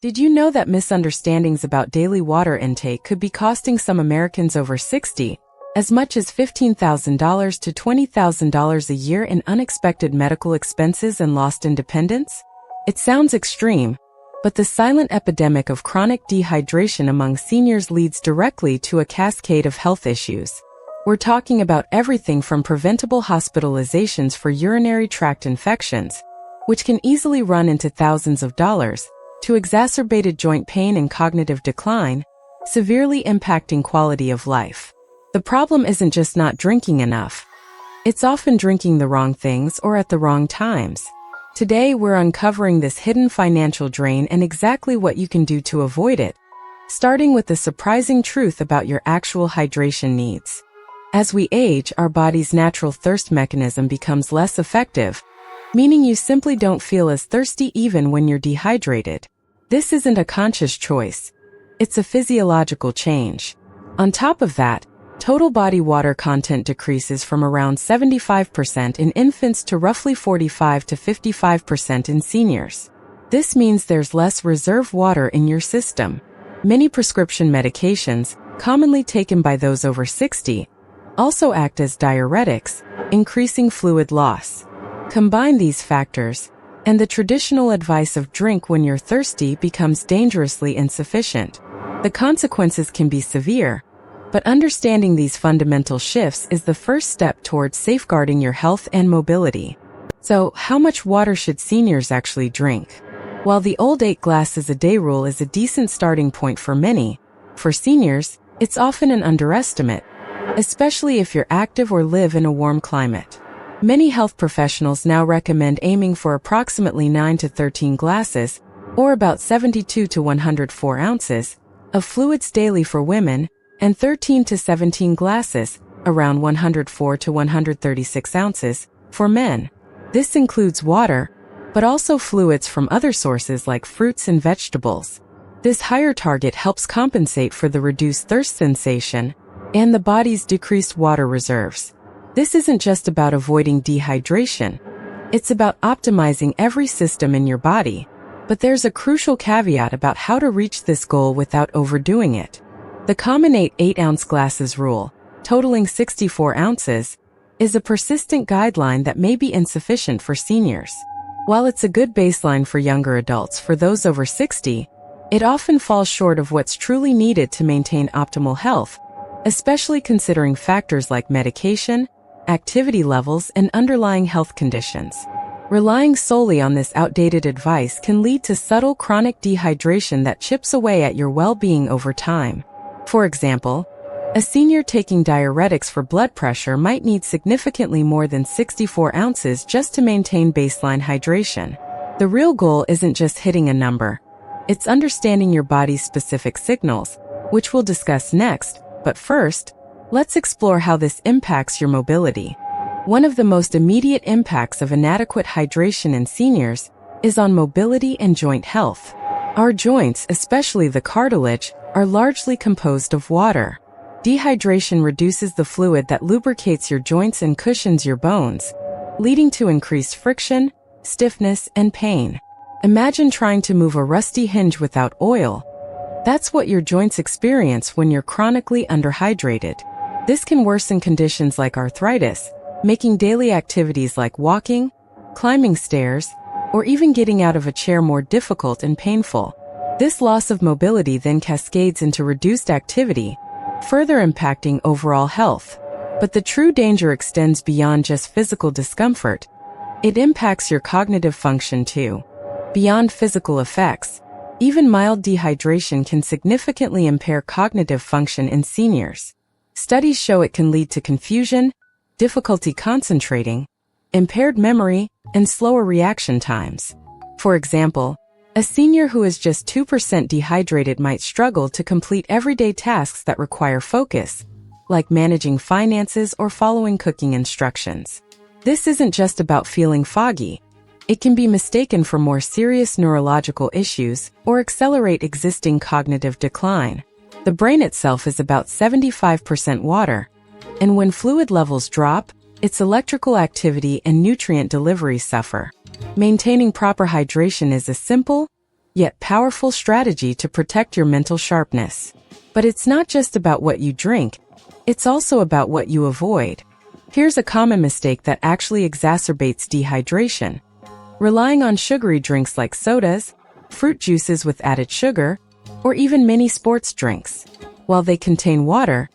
Did you know that misunderstandings about daily water intake could be costing some Americans over 60, as much as $15,000 to $20,000 a year in unexpected medical expenses and lost independence? It sounds extreme, but the silent epidemic of chronic dehydration among seniors leads directly to a cascade of health issues. We're talking about everything from preventable hospitalizations for urinary tract infections, which can easily run into thousands of dollars, to exacerbated joint pain and cognitive decline, severely impacting quality of life. The problem isn't just not drinking enough. It's often drinking the wrong things or at the wrong times. Today we're uncovering this hidden financial drain and exactly what you can do to avoid it, starting with the surprising truth about your actual hydration needs. As we age, our body's natural thirst mechanism becomes less effective, meaning you simply don't feel as thirsty even when you're dehydrated. This isn't a conscious choice. It's a physiological change. On top of that, total body water content decreases from around 75% in infants to roughly 45 to 55% in seniors. This means there's less reserve water in your system. Many prescription medications, commonly taken by those over 60, also act as diuretics, increasing fluid loss. Combine these factors, and the traditional advice of drink when you're thirsty becomes dangerously insufficient. The consequences can be severe, but understanding these fundamental shifts is the first step towards safeguarding your health and mobility. So, how much water should seniors actually drink? While the old 8 glasses a day rule is a decent starting point for many, for seniors, it's often an underestimate, especially if you're active or live in a warm climate. Many health professionals now recommend aiming for approximately 9 to 13 glasses, or about 72 to 104 ounces, of fluids daily for women, and 13 to 17 glasses, around 104 to 136 ounces, for men. This includes water, but also fluids from other sources like fruits and vegetables. This higher target helps compensate for the reduced thirst sensation and the body's decreased water reserves. This isn't just about avoiding dehydration. It's about optimizing every system in your body. But there's a crucial caveat about how to reach this goal without overdoing it. The common 8-ounce glasses rule, totaling 64 ounces, is a persistent guideline that may be insufficient for seniors. While it's a good baseline for younger adults, for those over 60, it often falls short of what's truly needed to maintain optimal health, especially considering factors like medication, activity levels, and underlying health conditions. Relying solely on this outdated advice can lead to subtle chronic dehydration that chips away at your well-being over time. For example, a senior taking diuretics for blood pressure might need significantly more than 64 ounces just to maintain baseline hydration. The real goal isn't just hitting a number. It's understanding your body's specific signals, which we'll discuss next, but first, let's explore how this impacts your mobility. One of the most immediate impacts of inadequate hydration in seniors is on mobility and joint health. Our joints, especially the cartilage, are largely composed of water. Dehydration reduces the fluid that lubricates your joints and cushions your bones, leading to increased friction, stiffness, and pain. Imagine trying to move a rusty hinge without oil. That's what your joints experience when you're chronically underhydrated. This can worsen conditions like arthritis, making daily activities like walking, climbing stairs, or even getting out of a chair more difficult and painful. This loss of mobility then cascades into reduced activity, further impacting overall health. But the true danger extends beyond just physical discomfort. It impacts your cognitive function too. Beyond physical effects, even mild dehydration can significantly impair cognitive function in seniors. Studies show it can lead to confusion, difficulty concentrating, impaired memory, and slower reaction times. For example, a senior who is just 2% dehydrated might struggle to complete everyday tasks that require focus, like managing finances or following cooking instructions. This isn't just about feeling foggy. It can be mistaken for more serious neurological issues or accelerate existing cognitive decline. The brain itself is about 75% water, and when fluid levels drop, its electrical activity and nutrient delivery suffer. Maintaining proper hydration is a simple, yet powerful strategy to protect your mental sharpness. But it's not just about what you drink, it's also about what you avoid. Here's a common mistake that actually exacerbates dehydration. Relying on sugary drinks like sodas, fruit juices with added sugar, or even mini sports drinks. While they contain water,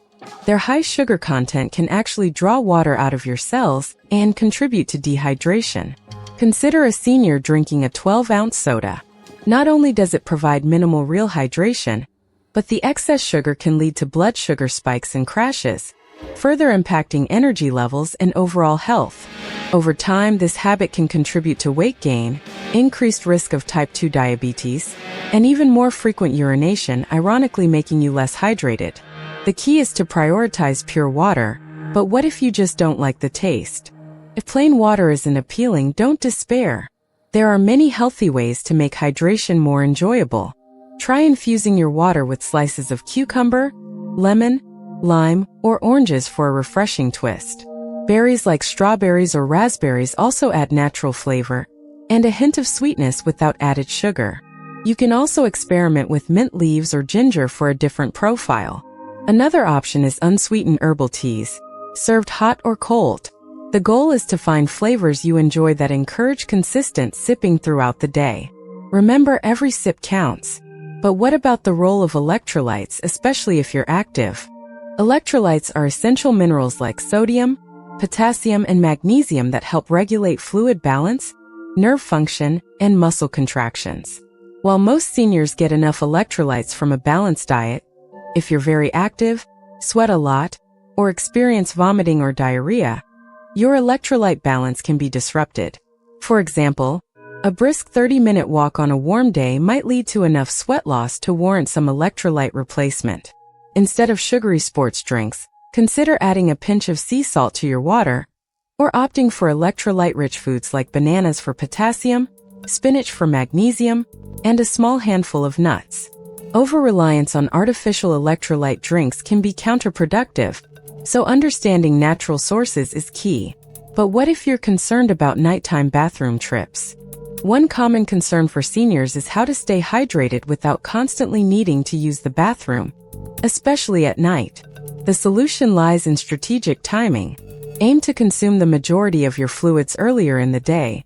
their high sugar content can actually draw water out of your cells and contribute to dehydration. Consider a senior drinking a 12-ounce soda. Not only does it provide minimal real hydration, but the excess sugar can lead to blood sugar spikes and crashes, further impacting energy levels and overall health. Over time, this habit can contribute to weight gain, increased risk of type 2 diabetes, and even more frequent urination, ironically making you less hydrated. The key is to prioritize pure water, but what if you just don't like the taste? If plain water isn't appealing, don't despair. There are many healthy ways to make hydration more enjoyable. Try infusing your water with slices of cucumber, lemon, lime, or oranges for a refreshing twist. Berries like strawberries or raspberries also add natural flavor and a hint of sweetness without added sugar. You can also experiment with mint leaves or ginger for a different profile. Another option is unsweetened herbal teas, served hot or cold. The goal is to find flavors you enjoy that encourage consistent sipping throughout the day. Remember, every sip counts. But what about the role of electrolytes, especially if you're active? Electrolytes are essential minerals like sodium, potassium, and magnesium that help regulate fluid balance, nerve function, and muscle contractions. While most seniors get enough electrolytes from a balanced diet, if you're very active, sweat a lot, or experience vomiting or diarrhea, your electrolyte balance can be disrupted. For example, a brisk 30-minute walk on a warm day might lead to enough sweat loss to warrant some electrolyte replacement. Instead of sugary sports drinks, consider adding a pinch of sea salt to your water, or opting for electrolyte-rich foods like bananas for potassium, spinach for magnesium, and a small handful of nuts. Over-reliance on artificial electrolyte drinks can be counterproductive, so understanding natural sources is key. But what if you're concerned about nighttime bathroom trips? One common concern for seniors is how to stay hydrated without constantly needing to use the bathroom, especially at night. The solution lies in strategic timing. Aim to consume the majority of your fluids earlier in the day,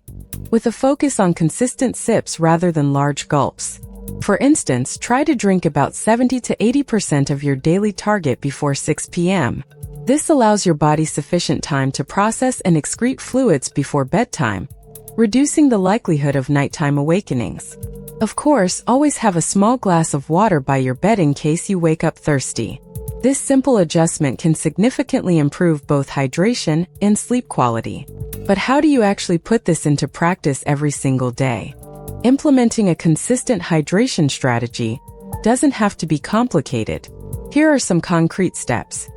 with a focus on consistent sips rather than large gulps. For instance, try to drink about 70 to 80% of your daily target before 6 p.m. This allows your body sufficient time to process and excrete fluids before bedtime, reducing the likelihood of nighttime awakenings. Of course, always have a small glass of water by your bed in case you wake up thirsty. This simple adjustment can significantly improve both hydration and sleep quality. But how do you actually put this into practice every single day? Implementing a consistent hydration strategy doesn't have to be complicated. Here are some concrete steps.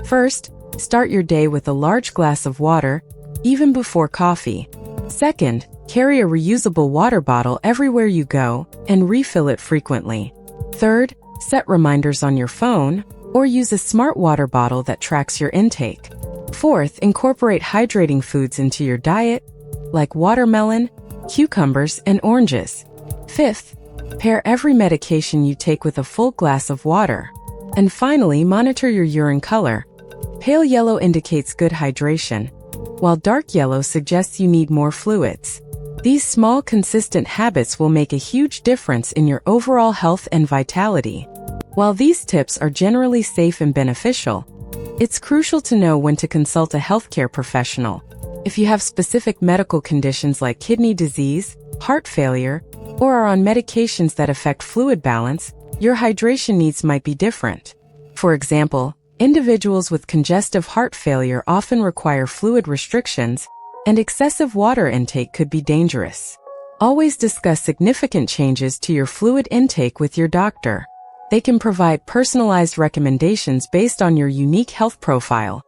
First, start your day with a large glass of water, even before coffee. Second, carry a reusable water bottle everywhere you go and refill it frequently. Third, set reminders on your phone or use a smart water bottle that tracks your intake. Fourth, incorporate hydrating foods into your diet, like watermelon, cucumbers, and oranges. Fifth, pair every medication you take with a full glass of water. And finally, monitor your urine color. Pale yellow indicates good hydration, while dark yellow suggests you need more fluids. These small, consistent habits will make a huge difference in your overall health and vitality. While these tips are generally safe and beneficial, it's crucial to know when to consult a healthcare professional. If you have specific medical conditions like kidney disease, heart failure, or are on medications that affect fluid balance, your hydration needs might be different. For example, individuals with congestive heart failure often require fluid restrictions, and excessive water intake could be dangerous. Always discuss significant changes to your fluid intake with your doctor. They can provide personalized recommendations based on your unique health profile,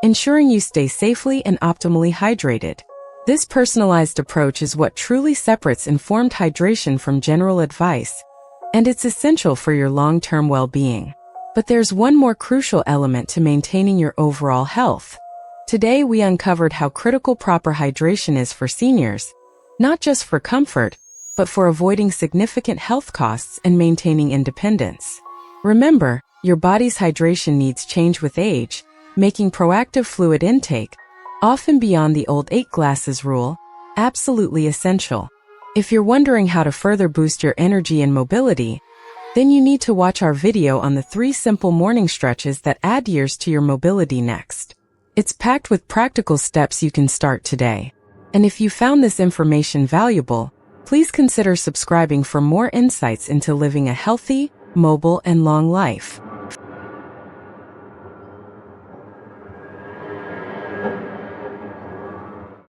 ensuring you stay safely and optimally hydrated. This personalized approach is what truly separates informed hydration from general advice, and it's essential for your long-term well-being. But there's one more crucial element to maintaining your overall health. Today we uncovered how critical proper hydration is for seniors, not just for comfort, but for avoiding significant health costs and maintaining independence. Remember, your body's hydration needs change with age, making proactive fluid intake, often beyond the old 8 glasses rule, absolutely essential. If you're wondering how to further boost your energy and mobility, then you need to watch our video on the 3 simple morning stretches that add years to your mobility next. It's packed with practical steps you can start today. And if you found this information valuable, please consider subscribing for more insights into living a healthy, mobile, and long life.